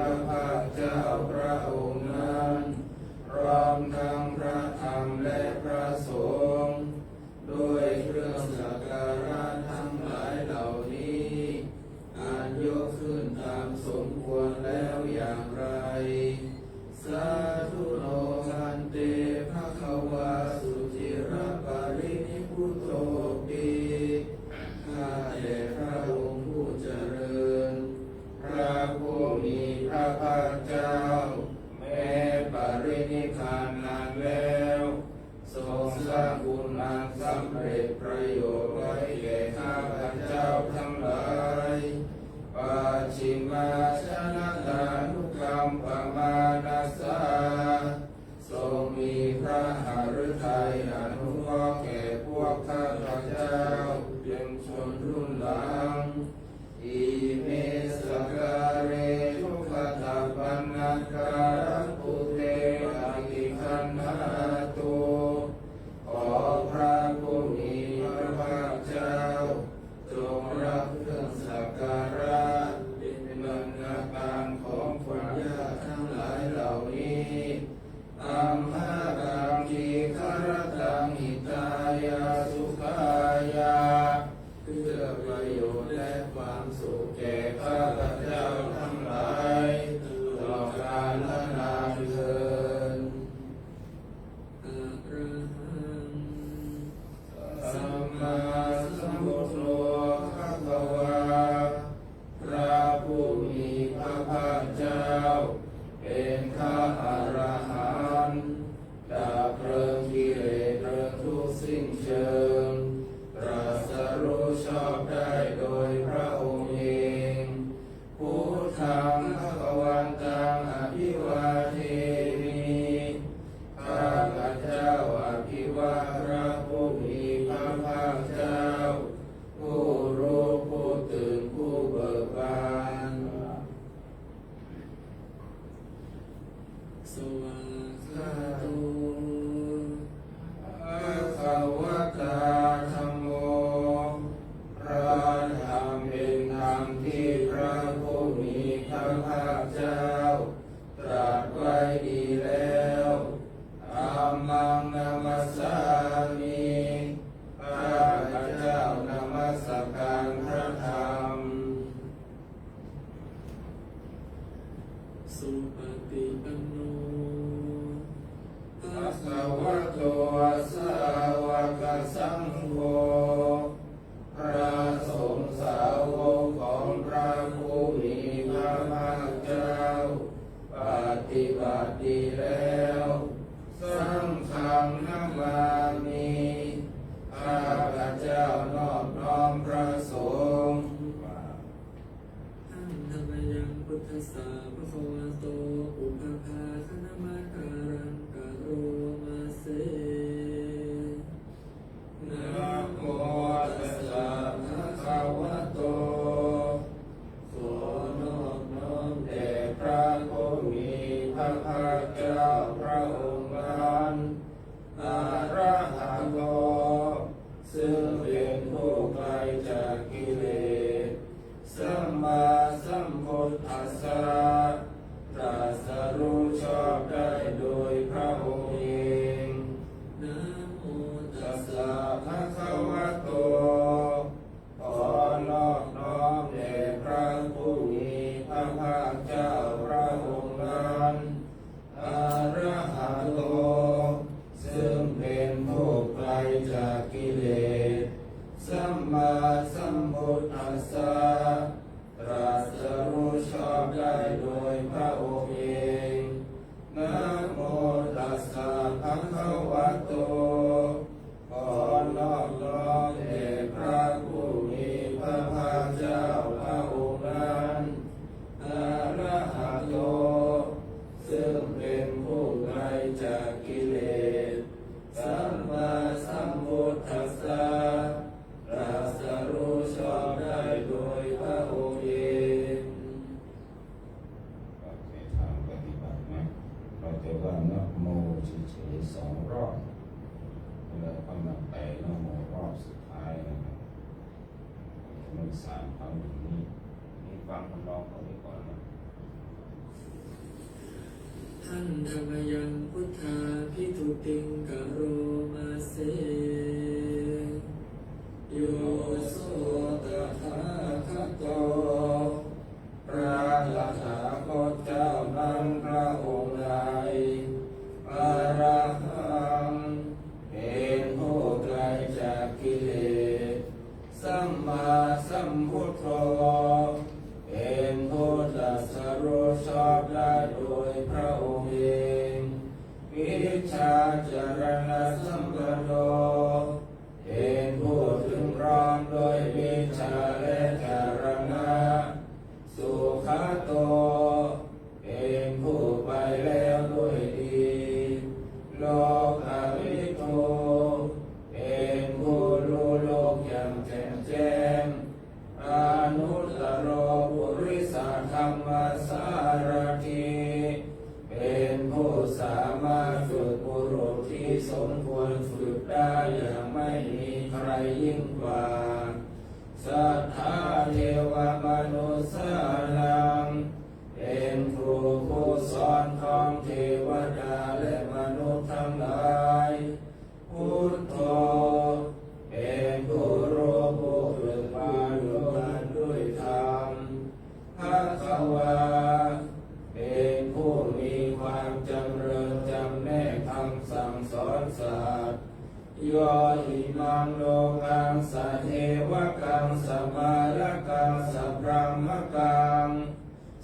ระภาคเจ้าพระองค์นั้นพร้อมทั้งพระธรรมและพระสงฆ์ด้วยเครื่องสักการะทั้งหลายเหล่านี้อันยกขึ้นตามสมควรแล้วอย่างไรสาธุโนหันเตภควาสุจิระปรินิพพุตโตปิข้าแต่พระองค์ผู้เจริญพระผู้มีพระภาคเจ้าแม้ปรินิพพานนานแล้วทรงสร้างบุญอันสำเร็จประโยชน์ไว้แก่ข้าพเจ้าทั้งหลายปัจฉิมาชนะตานุกรรมปมานัสสาทรงมีพระหฤทัยอนุเคราะห์แก่พวกข้าพเจ้าเป็นชนรุ่นหลังอิเมสการเรทุกขตาปันนาการปุเตอติคันหาตุขอพระผู้มีพระภาคเจ้าจงรับเครื่องสักการะเป็นบรรณาการของคนยากทั้งหลายเหล่านี้อัมหากังคีคารตังหิตายาสุขายาเพื่อประโยชน์และความสุขแก่ข้าพเจ้าทั้งหลายตลอดกาลนานเทอญอะระหังสัมมาสัมพุทโธภะคะวาพระผู้มีพระภาคเจ้าเป็นพระอรหันต์ดับเพลิงกิเลสเพลิงทุกข์สิ้นเชิงตรัสรู้ชอบได้โดยพระองค์เองพุทธังภคะวันตังอภิวาเทมิข้าพเจ้าอภิวาทพระผู้มีพระภาคเจ้าผู้รู้ผู้ตื่นผู้เบิกบานสวากขาโตภะคะวะตาธัมโมพระธรรมเป็นธรรมที่พระผู้มีพระภาคเจ้าตรัสไว้ดีแล้วธัมมังนัมมัสสามิข้าพเจ้านมัสการพระธรรมสุปฏิปันโนภะคะวะโตสาวกสังโฆพระสงฆ์สาวกของพระผู้มีพระภาคเจ้าปฏิบัติดีแล้วสังฆังนามามิข้าพเจ้านอบน้อมพระสงฆ์ธัมมยังพุทธัสสะภะคะวะโตอุปภาคนามาการังกะโรมาเสนะโมตัสสะภะคะวะโตขอนอบน้อมแด่พระผู้มีพระภาคเจ้าพระองค์นั้นอะระหะโตซึ่งเป็นผู้ไกลจากกิเลสสัมมาสัมพุทธัสสะตรัสรู้ชอบได้โดยพระองค์เองนะโมตัสสะภะคะวะโตขอนอบน้อมแด่พระผู้มีพระภาคเจ้าพระองค์นั้นอะระหะโตซึ่งเป็นผู้ไกลจากกิเลสสัมมาสัมพุทธัสสะตรัสรู้ชอบได้โดยพระองค์เองนะโมตัสสะภะคะวะโตขอนอบน้อมแด่พระผู้มีพระภาคเจ้าพระองค์นั้นอะระหะโตซึ่งเป็นผู้ไกลจากกิเลสสัมมาสัมพุทธัสสะตรัสรู้ชอบได้โดยพระองค์เองในทางปฏิบัตินะเราจะว่านะโมเฉยๆ2 รอบแล้วก็มาไปนะโมรอบสุดท้ายนะครับมัน3 ครั้งอย่างนี้นี่ฟังคำร้องเขาไปก่อนนะ ท่านธรรมยังพุทธาภิทุติงกโรมาเสโยโสตถาคโตพระตถาคตเจ้านั้นพระองค์ใดอรหังเป็นผู้ไกลจากกิเลสสัมมาสัมพุทโธเป็นผู้ตรัสรู้ชอบได้โดยพระองค์เองวิชาจารณสัมปันโนเป็นผู้ถึงพร้อมโดยวิชาและจารณะสุขโตเป็นผู้ไปแล้วด้วยดีโลกอวิโตเป็นผู้รู้โลกอย่างแจ่มแจ้งอนุตตรปุริสธรรมสารถิเป็นผู้สามารถฝึกบุรุษที่สมควรฝึกได้อย่างไม่มีใครยิ่งกว่าสัทธาเทวมนุษย์สานังเป็นครูผู้สอนของเทวดาและมนุษย์ทั้งหลายพุทโธเป็นผู้รู้ผู้ฝึกมาด้วยธรรมภคะวาเป็นผู้มีความจำเริญจำแนกคำสั่งสอนสัตว์โยหิมังโลกังสเทวกังสมาลกังสพรหมกัง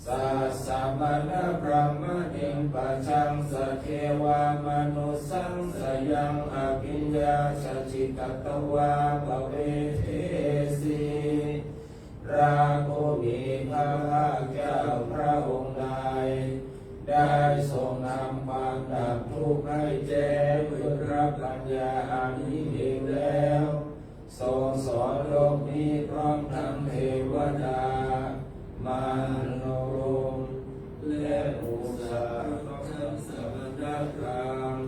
สัสสะมณพรหมติงปัจฉังสเทวามนุสังสยังอภิญญาชจิตตวาภเวเทสีพระผู้มีพระภาคเจ้าพระองค์ใดได้ทรงนำความดับทุกข์ให้แจ้งด้วยพระปัญญาอันยิ่งเองแล้วทรงสอนโลกนี้พร้อมทั้งเทวดามนุษย์และอุสาทั้งสมณพราหมณ์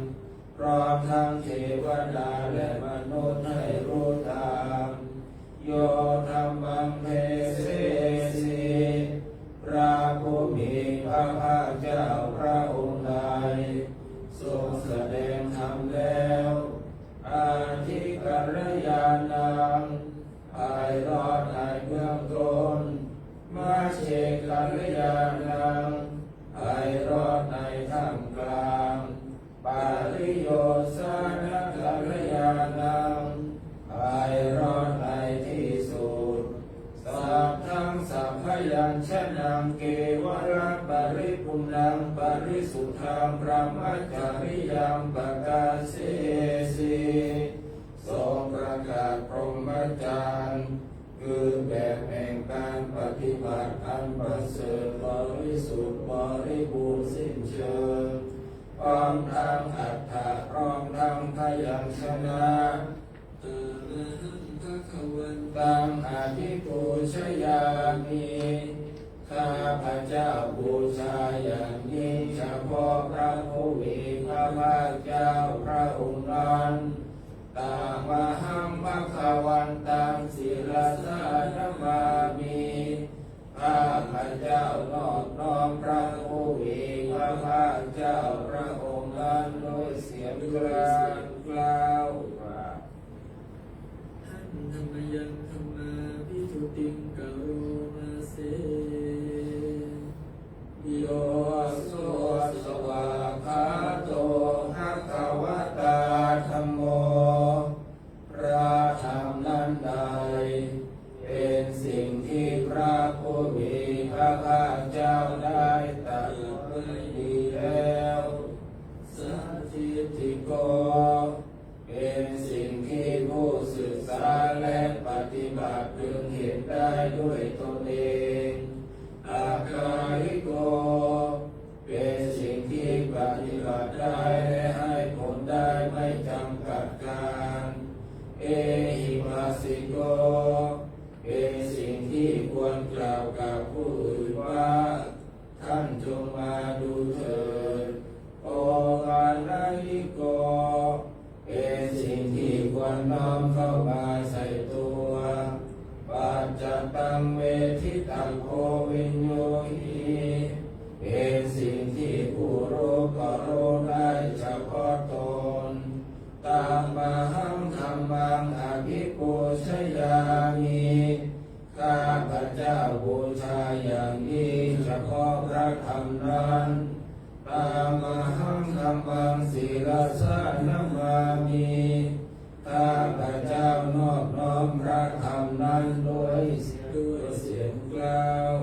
พร้อมทั้งเทวดาและมนุษย์ให้รู้ตามโยธรรมังเพเสสีพระผู้มีพระภาคเจ้าพระองค์ใดทรงแสดงธรรมแล้วอาทิกัลยาณังภายรอดในเบื้องต้นมาเชกัลยาณังภายรอดในท่ามกลางปาริโยสานกัลยาณังภายรอดในที่สุดสัพทังสัพพยัญชนะเกวระปริปุณังปริสุทธังพระมัจจริยังปกาเสสีทรงประกาศพรหมจรรย์คือแบบแห่งการปฏิบัติอันประเสริฐบริสุทธิ์บริบูรณ์สิ้นเชิงพร้อมทั้งอัตถะพร้อมทั้งพยัญชนะตังอภิปูชยามิข้าพเจ้าบูชาอย่างยิ่งเฉพาะพระผู้มีพระภาคเจ้าพระองค์นั้นตามหังภคะวันตังศิลสานามามิข้าพเจ้านอบน้อมพระผู้มีพระภาคเจ้าพระองค์นั้นด้วยเสียงกล่าวว่าท่านธรรมยังธรรมาภิทุติงกโรมาเสโยโสสวาคาโตภควตาธัมโมพระธรรมนั้นใดเป็นสิ่งที่พระผู้มีพระภาคเจ้าได้ตรัสไว้ดีแล้วสัทธิติโกเป็นสิ่งที่ผู้ศึกษาและปฏิบัติพึงเห็นได้ด้วยตนเองอาการิโกเป็นสิ่งที่ปฏิบัติได้และให้ผลได้ไม่จำกัดการเอหิปัสสิโกเป็นสิ่งที่ควรกล่าวกับผู้อื่นว่าท่านจงมาดูเ ตามหังธัมมังศีลสานามามิข้าพระเจ้านอบน้อมพระธรรมนั้นด้วยเสียงกล่าว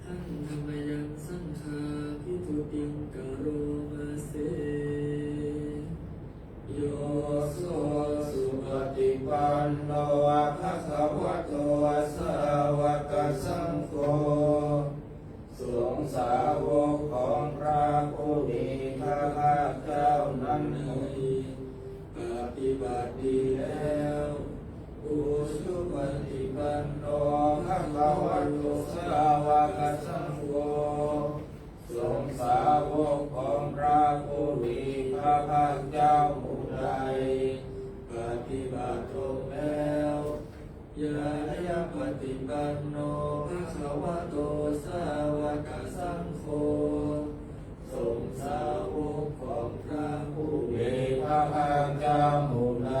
ท่านธรรมยังสังฆาภิทุติงกโรมาเสโยโสสุปฏิปันโนภะคะวะโตสาวกสังโฆสงฆ์สาวกของพระผู้มีพระภาคเจ้านั้นปฏิบัติดีแล้วอุชุปฏิปันโนภะคะวะโตสาวกสังโฆสงฆ์สาวกของพระผู้มีพระภาคเจ้าผู้ใดปฏิบัติถูกแล้วยายาปฏิปันโนภะคะวะโตสาวกสังโฆสงฆ์สาวกของพระผู้มีพระภาคเจ้าผู้ใด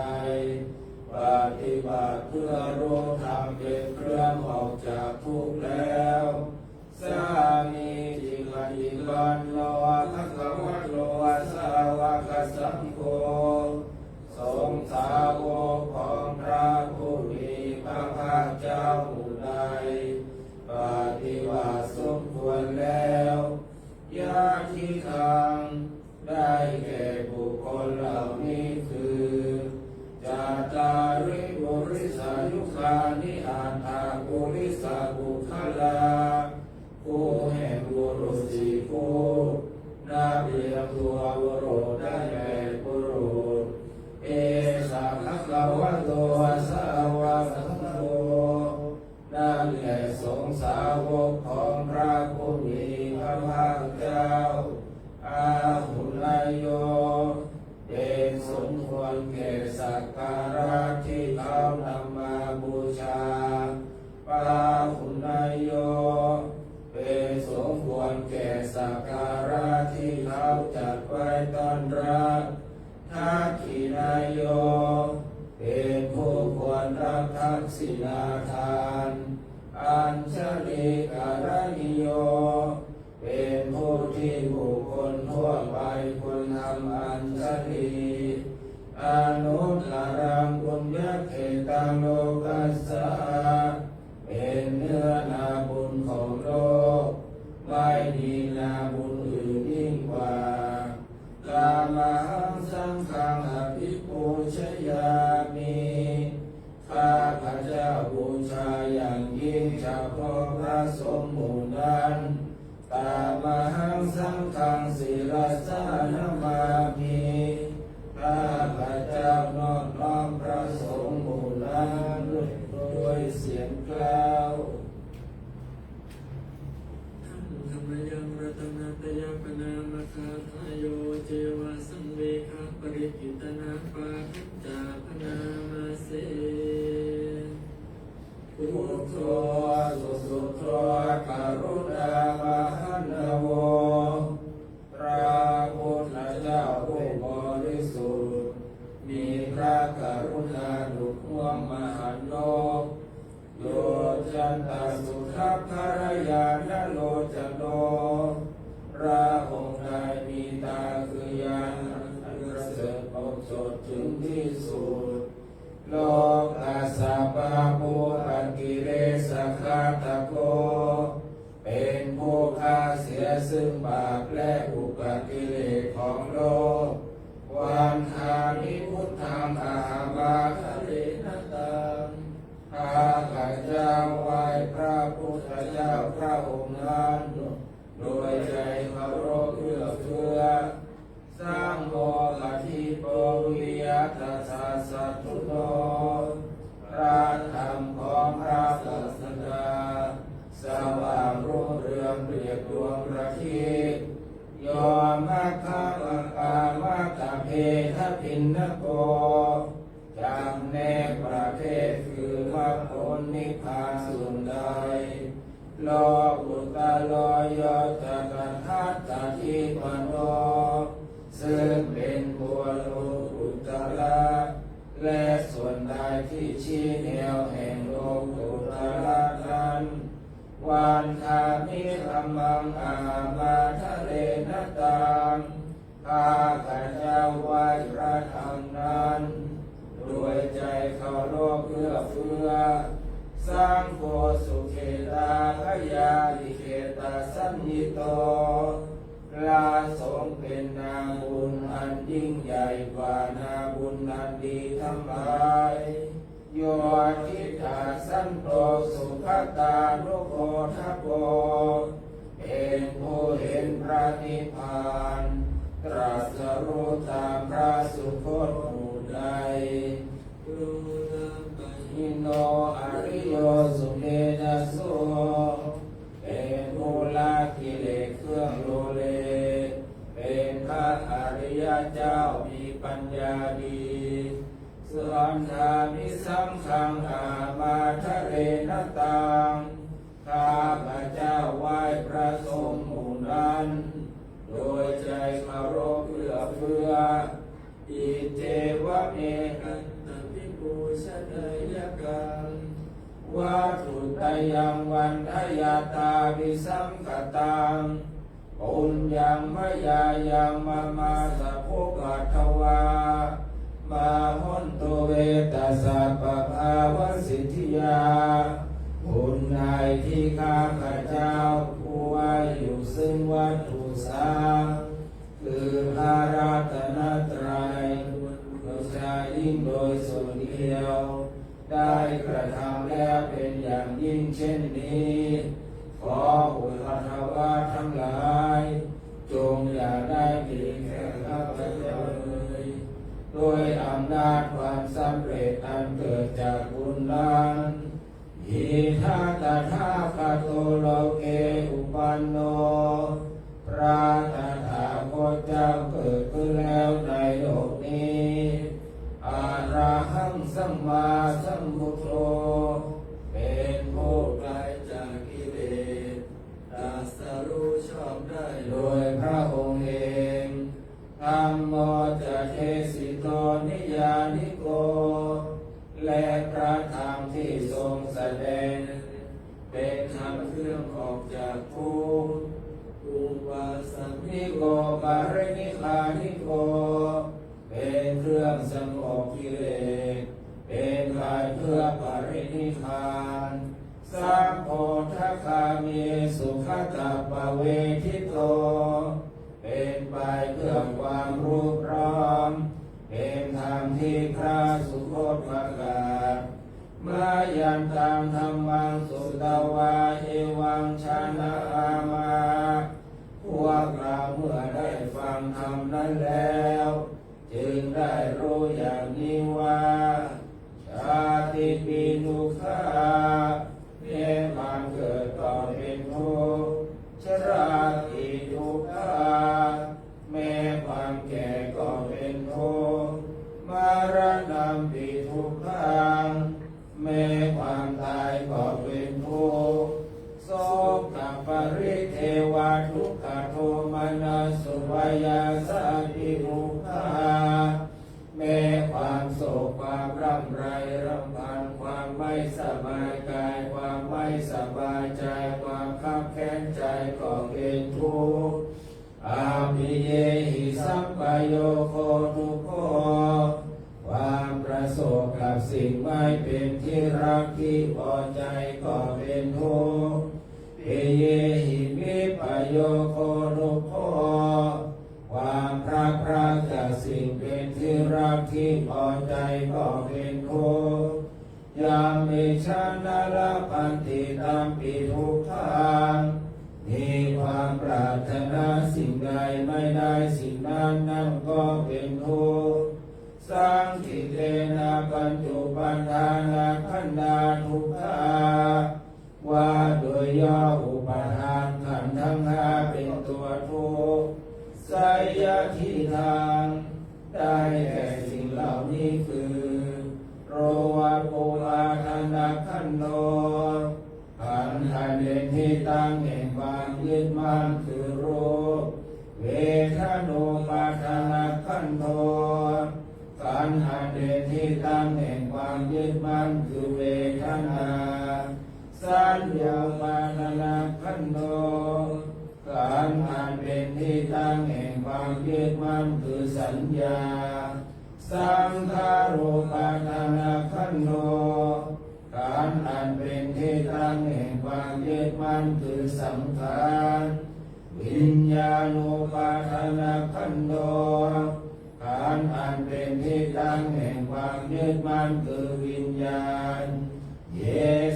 ปฏิบัติเพื่อรู้ธรรมเป็นเครื่องออกจากทุกข์แล้วสามีจิปฏิปันโนภะคะวะโตสาวกสังโฆสงฆ์สาวกของพระผู้มีพระภาคเจ้าผู้ใดปฏิบัติสมควรแล้วญาติขังได้แก่บุคคลเหล่านี้คือจาตาริบุริสายุคานิอัตถาบุริสาบุคลาผู้แห่งบุรุษสี่ผู้นับเรียงตัวบุรุษได้แก่บุรุษเอสาภะคะวะโตสาวกสังโฆนั่นแหละสงฆ์สาวกของพระผู้มีพระภาคเจ้าอาหุนายโยเป็นสมควรแก่สักการะที่เขานำมาบูชาปาหุนายโยเป็นสมควรแก่สักการะที่เขาจัดไว้ต้อนรับทักขินายโยเป็นผู้ควรรับทักษิณาทานอัญชลิการณิโยเป็นผู้ที่บุคคลทั่วไปควรทำอัญชลีอนุตตรังบุญญเขตังโลกัสสะเป็นเนื้อนาบุญของโลกไม่มีนาบุญอื่นยิ่งกว่ากามหังสังฆังอภิปูชยามิข้าพระเจ้าบูชาอย่างยิ่งเฉพาะพระสงฆ์หมู่นั้นตามหังสังฆังศีลสานามามิข้าพระเจ้านอบน้อมพระสงฆ์หมู่นั้นด้วยเสียงกล่าวท่านธรรมยังรัตนาตยปนามคาทายโยเจวะสังเวคาปริกิตนาปาทิจาพนามาเสพุทโธสุโธกรุณามหันโวพระพุทธเจ้าผู้บริสุทธิ์มีพระกรุณาดุจห่วงมหันโลกโยจันตสุขัพพรยานโลจโนพระองค์ใดมีตาคือญาณอันประเสริฐอบสดถึงที่สุดโลกัสสะปะปุปักกิเลสคาตโกเป็นผู้ฆ่าเสียซึ่งบาปและอุปกิเลสของโลกวันหานิพุทธังอาบาคะเลนะตังข้าพระเจ้าไหว้พระพุทธเจ้าพระองค์นั้นโดยใจเคารพเอื้อเฟื้อสร้างโมกทิโปวิยตัสสะสัตถุโนพระธรรมของพระศาสดาสว่างรุ่งเรืองเปรียบดวงพระอาทิตย์โยมัคคะมัคคามัคคะเพทพินนโกจำแนกประเภทคือมรรคผลนิพพานส่วนใดโลกุตตะโลยจักขัตตทิปโนซึ่งเป็นบัวโลกุตตระและส่วนใดที่ชี้แนวแห่งโลกุตตระนั้น วันทามิธัมมังอามาทะเลนตังข้าพเจ้าไหว้พระธรรมนั้นด้วยใจเคารพเอื้อเฟื้อสร้างโพสุเขตาขยาลิเขตาสัญญิโตลาสงเป็นนาบุญอันยิ่งใหญ่กว่านาบุญอันดีทั้งหลายโยทิฏฐาสันโตสุขตานุโกทัพโกเป็นผู้เห็นพระนิพพานตรัสรู้ตามพระสุคตผู้ใดอินโนอริโยสุเมนะโสเป็นผู้ละกิเลสเครื่องโลเลเป็นพระอริยเจ้ามีปัญญาดีส่วนธามิสังขังอามาทะเรนตังข้าพเจ้าไหว้พระสงฆ์หมู่นั้นโดยใจเคารพเอื้อเฟื้ออิเทวะเมกันตปิปูชนายกังวัตถุตยังวันทยาตาวิสัมกตังปุญญังมยายังมาสะภุกัทวามาหุนตุเวตัสสะปะภาวสิทธิยาบุญใดที่ข้าพเจ้าผู้ว่าอยู่ซึ่งวัตถุสามคือพระรัตนตรัยบูชายิ่งโดยส่วนเดียวได้กระทำแล้วเป็นอย่างยิ่งเช่นนี้ขออุปถวาทั้งหลายจงอย่าได้มีแก่ข้าพเจ้าเลยด้วยอำนาจความสำเร็จอันเกิดจากบุญนั้นอิทัตถาคโตโลเกอุปันโนพระตถาคตเจ้าเกิดขึ้นแล้วในโลกนี้อะระหังสัมมาสัมพุทโธเป็นผู้ไกลจากกิเลสตรัสรู้ชอบได้โดยพระองค์เองธัมโมจะเทสิโตนิยานิโกและพระธรรมที่ทรงแสดงเป็นธรรมเครื่องออกจากทุกข์อุปาสัมมิโกปารินิพพานิโกเป็นเครื่องสงบกิเลสเป็นไปเพื่อปรินิพพานสัมโพธิคามีสุขตัปปเวทิโตเป็นไปเพื่อความรู้พร้อมเป็นธรรมที่พระสุคตประกาศมายันตังธรรมังสุตวาเอวังชนะอามาพวกเราเมื่อได้ฟังธรรมนั้นแล้วจึงได้รู้อย่างนี้ว่าชาติปีทุกขาแม้ความเกิดก็เป็นทุกข์ชราติทุกขาแม้ความแก่ก็เป็นทุกข์มรณะปีทุกขังแม้ความตายก็เป็นทุกข์โสกปริเทวะทุกขโทมนัสสุวายาสัพพิทุกขาแม้ความโศกความร่ำไรรำพันความไม่สบายกายความไม่สบายใจความคับแค้นใจก็เป็นทุกข์อาภิเยหิสัพพโยโคทุกโขความประสบกับสิ่งไม่เป็นที่รักที่พอใจก็เป็นทุกข์ปิเยหิวิปโยโคทุกโขความพลัดพรากจากสิ่งเป็นที่รักที่พอใจก็เป็นทุกข์ยามมิชานาลปันติตามปิทุกขังมีความปรารถนาสิ่งใดไม่ได้สิ่งนั้นนั่นก็เป็นทุกข์สังคิเตนะปัญจุปัฏฐานาขันธาทุกขาว่าโดยย่ออุปาทานขันธ์ทั้งห้าเป็นตัวทุกข์ไสยทิทางได้แก่สิ่งเหล่านี้คือโรวะโปอาทานาขันโนขันธ์อันเป็นที่ตั้งแห่งความยึดมั่นคือรูปเวทนาปาทานาขันโทขันธ์อันเป็นที่ตั้งแห่งความยึดมั่นคือเวทนาสัญญาปาท ญาสังขารูปาทานขันโธการอันเป็นที่ตั้งแห่งความยึดมั่นคือสังขารวิญญาณูปาทานขันโธการอันเป็นที่ตั้งแห่งความยึดมั่นคือวิญญาณเย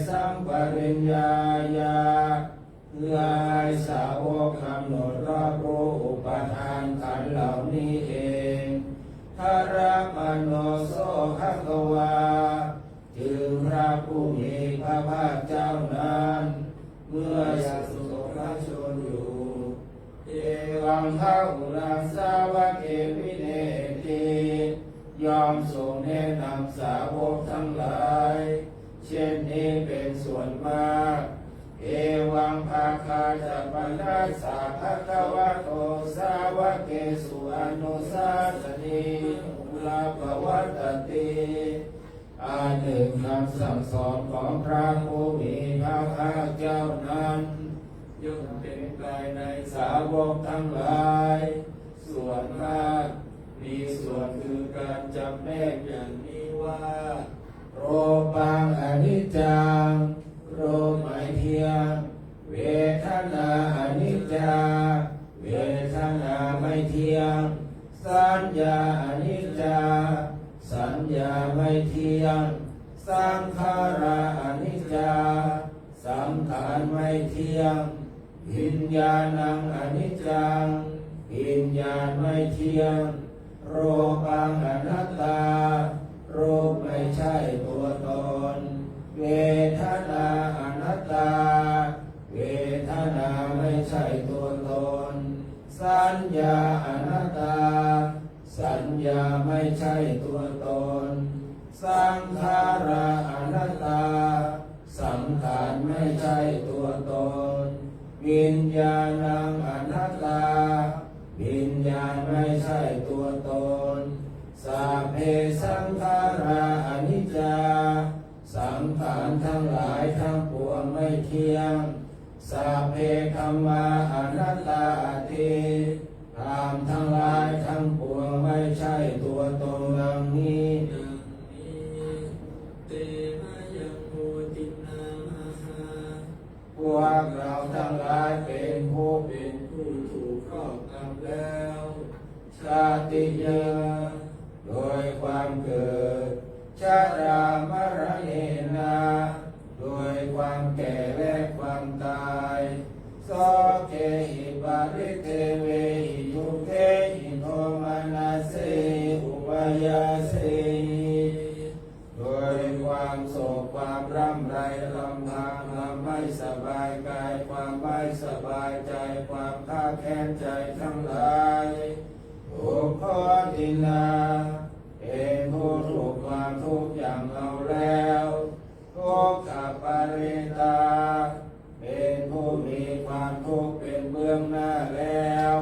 สัมปริญญายาเพื่อให้สาวกกำหนดรอบรู้อุปทานขันธ์เหล่านี้เองทารมโนโสภควาจึงพระผู้มีพระภาคเจ้านั้นเมื่อยังทรงพระชนอยู่เอวังพระอุรังสาวกเอวิเนติยอมทรงแนะนำสาวกทั้งหลายเช่นนี้เป็นส่วนมากเอวังภาคาจะปัญญาสาภควะโตสาวกเกสุอนุสาสนีอุลาภวัตติอันหนึ่งคำสั่งสอนของพระผู้มีพระภาคเจ้านั้นย่อมเป็นไปในสาวกทั้งหลายส่วนมากมีส่วนคือการจำแนกอย่างนี้ว่าโรปังอนิจจังโรไม่เที่ยงเวทนาอนิจจาเวทนาไม่เที่ยงสัญญาอนิจจาสัญญาไม่เที่ยงสังขาราอนิจจาสังขารไม่เที่ยงวิญญาณังอนิจจังวิญญาณไม่เที่ยงโรปังอนัตตาโรคไม่ใช่ตัวตนเวทนาอนัตตาเวทนาไม่ใช่ตัวตนสัญญาอนัตตาสัญญาไม่ใช่ตัวตนสังขาราอนัตตาสังขารไม่ใช่ตัวตนวิญญาณังอนัตตาวิญญาณไม่ใช่ตัวตนสัพเพสังขาราอนิจจาสังขารทั้งหลายทั้งปวงไม่เที่ยงสัพเพธัมมาอนัตตาติธรรมทั้งหลายทั้งปวงไม่ใช่ตัวตนดังนี้เตมายังโมตินามาหาพวกเราทั้งหลายเป็นผู้ถูกครอบงำแล้วชาติยาโดยความเกิดชรามรณะนาโดยความแก่และความตายโสเกหิปาริเทเวหิยุเกหิโทมานาเสอุปยาเสโดยความโศกความร่ำไรลำพังความไม่สบายกายความไม่สบายใจความข้าแค้นใจทั้งหลายทุกขตินาเป็นผู้ถูกความทุกข์อย่างเอาแล้วทุกขปาริตาเป็นผู้มีความทุกข์เป็นเบื้องหน้าแล้ว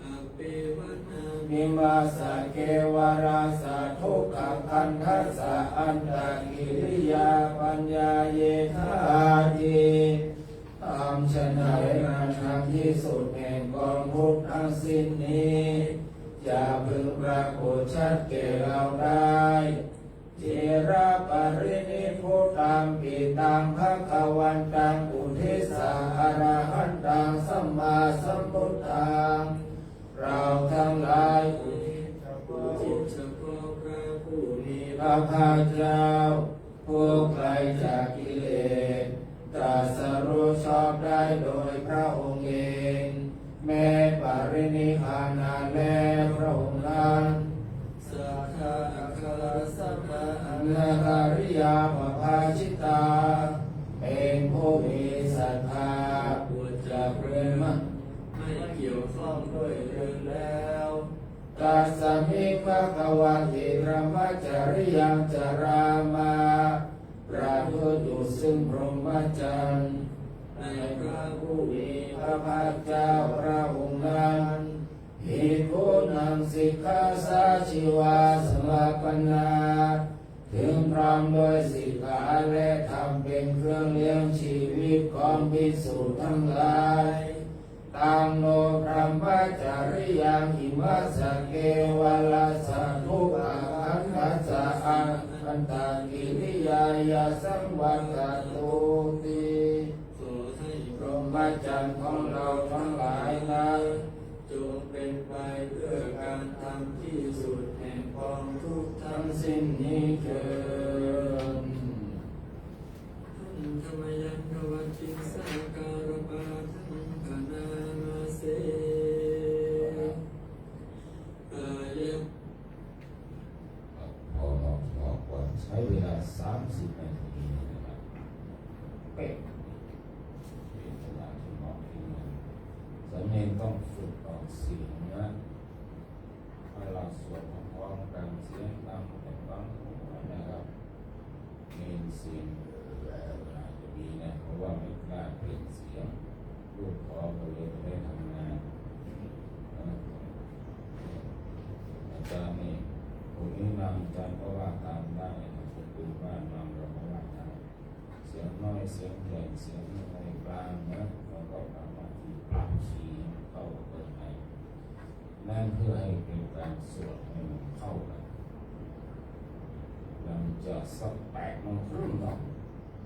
อาเปวนามิมาสะเกวราสะทุกขคันทัสสะอันตะกิริยาปัญญาเยธาติตามชนะนั้นทางที่สุดแห่งกองทุกข์ทั้งสิ้นนี้จะพึงปรากฏชัดแก่เราได้เจระปรินิพพุตังปิตังภคะวันตังอุทิสาอรหันตังสัมมาสัมพุทธังเราทั้งหลายอุทิศเฉพาะพระผู้มี พระภาคเจ้าผู้ไกลจากกิเลสตรัสรู้ชอบได้โดยพระองค์เองแม้ปรินิพพานนานแล้วพระองค์นั้นสัทธาอัคคารสัมมาอ นาคาริยาปภาชิตาเป็นผู้มีศรัทธา ควรจะ จะเพื่อนมั่น ไม่เกี่ยวข้องด้วยเรื่องแล้ว ตัสสมิภะคะวะติพระมัจจริยังจารามาประพฤติอยู่ซึ่งพรหมจรรย์ในพระผู้มีพระภาคเจ้าพระองค์นั้นภิกขุนังสิกขาสาชีวาสมาปันนาถึงพร้อมด้วยสิกขาและธรรมเป็นเครื่องเลี้ยงชีวิตของภิกษุทั้งหลาย ตังโนพรหมจาริยังอิมัสสะเกวลัสสะทุกขังคัสสะอันตากิริยายาสังวัตตุติขอให้ พรหมจรรย์ของเราทั้งหลายนั้นจงเป็นไปเพื่อการทำที่สุดแห่งกองทุกข์ทั้ ทั้ ง ง สิ้ สิ้ น นนี้เถิด ธรรมยังภวันติสาการปาทังกนามาเสอายะ พอเราบอกว่าใช้เวลา30 นาทีนะครับเป๊ะเป็นเวลาที่เหมาะที่มันสำเนียงต้องฝึกออกเสียงนะให้เราสวดพร้อมๆกันเสียงดังเป็นบางหัวนะครับเน้นเสียงเวลาจะดีนะเพราะว่าไม่กล้าเปลี่ยนเสียงลูกคอก็เลยไม่ได้ทำงานอาจารย์นี่ผมนี่นำอาจารย์ก็ว่าตามได้นะผมดูว่านำเราก็ว่าได้เสียงน้อยเสียงใหญ่เสียงในกลางนะแล้วก็สามารถที่ปรับคีย์เข้ากันให้นั่นเพื่อให้เป็นการสวดให้มันเข้ากันเราจะสัก8 โมงครึ่งเนาะ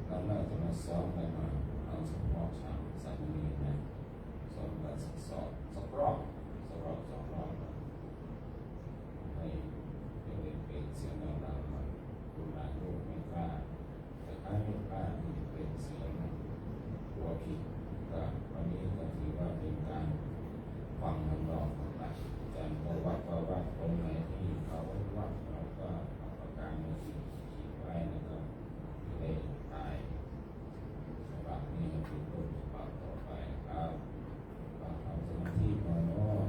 เราน่าจะมาซ้อมกันมาเอาเฉพาะฉากสักนี้นะซ้อมกันสักรอบ2 รอบให้เป็นเสียงดังๆมาคุณหลายลูกไม่กล้าแต่ถ้าไม่กล้าที่จะเป็นเสียงกลัวผิดก็วันนี้ก็ถือว่าเป็นการฟังคำร้องของเราอาจารย์ก็วัดคนไหนที่เขาวัดเราก็เอาปากกามาขีดไว้นะครับจะได้ตายฉบับนี้ให้เป็นต้นฉบับต่อไปครับฟังคำสมาธิหน่อยเนาะ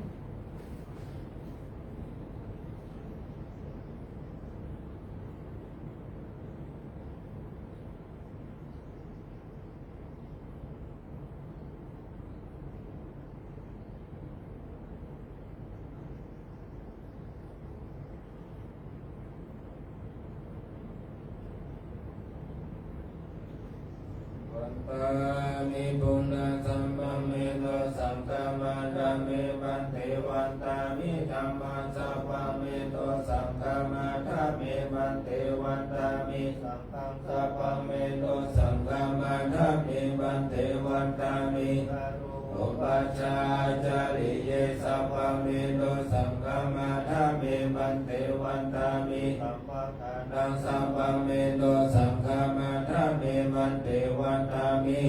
วันตามิบุญนาสัมปเมโตสังฆมาดามิวันเทวันตามิธรรมาสัพพเมโตสังฆมาดามิวันเทวันตามิสังฆสัพพเมโตสังฆมาดามิวันเทวันตามิอุปัชฌาจาริเยสัพพเมโตสังฆมาดามิวันเทวันตามิดังสัพพเมโตสังฆมาดามิวันเทวันตามิ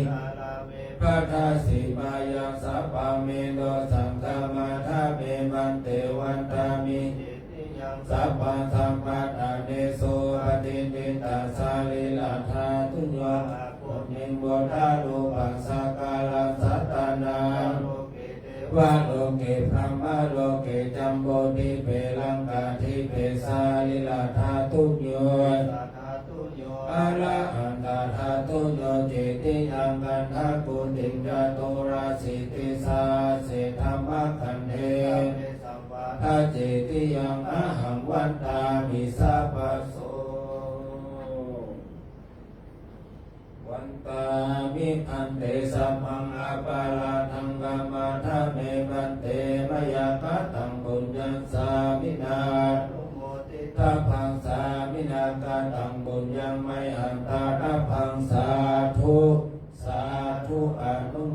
ปัทาสิมายังสัพพเมโตสังฆมาดามิวันเทวันตามิสัพพะสัมปัตตเนโสปฏิทิตาสาลิลาธาตุโยปุญญิโบธารูปัสสะกาลังสัตตานังวะโลเกพรหมโลเกจัมโบธิเปลังกาธิเปสาลิลาธาตุโยอะระหันตาธาตุโยเจติยังกันทัพปุติงยะโตราสิติสาเสธรรมคันเททาเจติยังอะหังวันตามิสัพพโสวันตามิพันเตสัมมังอาปาลาทังกัมมาทะเมพันเตมยาคะตังปุญญัสสามินาทาพังสามินากาตังบุญยังไม่หันตาทาพังสาธุอนุโม